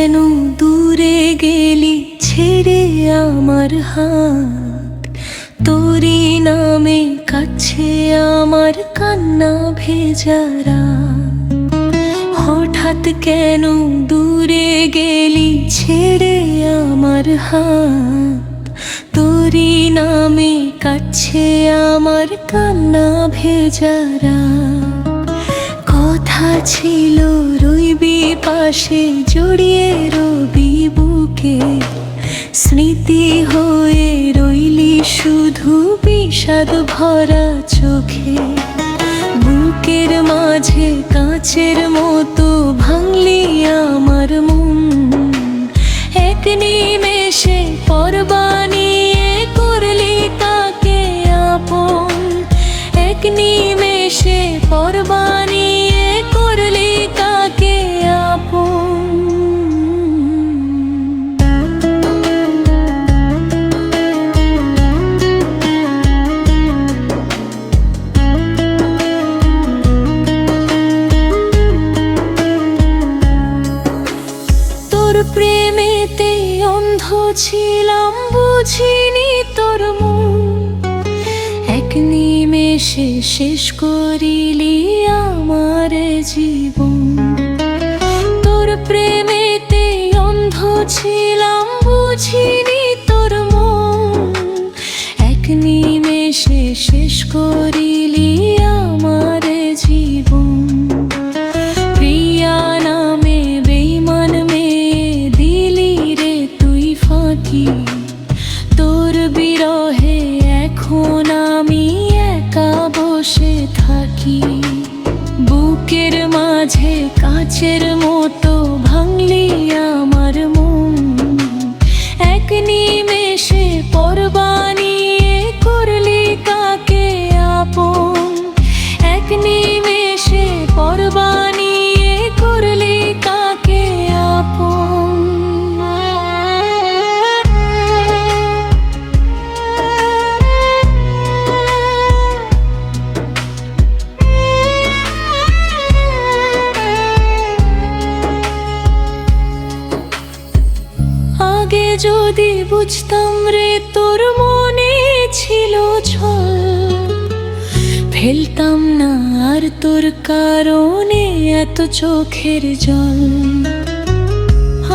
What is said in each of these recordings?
কেন দূরে গেলি ছেড়ে আমার হাত? তোরই নামে কাছে আমার কান্না ভেজা রাত। হঠাৎ কেন দূরে গেলি ছেড়ে আমার হাত? তোরই নামে কাছে আমার কান্না ভেজা রাত। কথা ছিল রইবি পাশে, জড়িয়ে রবি বুকে, স্মৃতি হয়ে রইলি শুধু বিষাদ ভরা চোখে। বুকের মাঝে কাঁচের মতো ভাঙলি আমার মন, এক নিমেষে পরবানিয়ে করলি তাকে আপন। এক নিমেষে পরবানিয়ে করলি তাকে আপন। তোর প্রেমেতে অন্ধ ছিলাম, বুঝিনি তোর মন। এক নিমেষে শেষ করিলি আমার জীবন। তোর প্রেমেতে অন্ধ ছিলাম, বুঝিনি তোর মন। এক নিমেষে শেষ করিলি আমার জীবন। প্রিয়া নামে বেঈমান মেয়ে দিলি রে তুই ফাঁকি। তোর বিরহে এখন আমি একা বসে থাকি। বুকের মাঝে কাঁচের মতো ভাঙলি আমার মন, এক নিমেষে পরবানিয়ে করলি কাকে আপন। এক নিমেষে পরবানিয়ে করলি কাকে আপন। আগে যদি বুঝতাম রে তোর মনে ছিল ছল, ফেলতাম না আর তোর কারণে এত চোখের জল।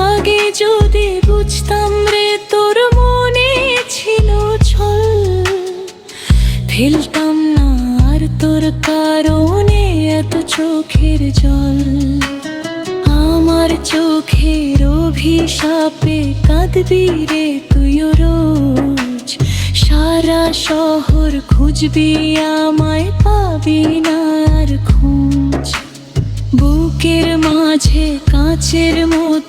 আগে যদি বুঝতাম রে তোর মনে ছিল ছল, ফেলতাম না আর তোর কারণে এত চোখের জল। আমার চোখের অভিশাপে কাঁদবি রে তুইও রোজ। সারা শহর খুঁজবি আমায়, পাবি না আর খোঁজ। বুকের মাঝে কাঁচের মতো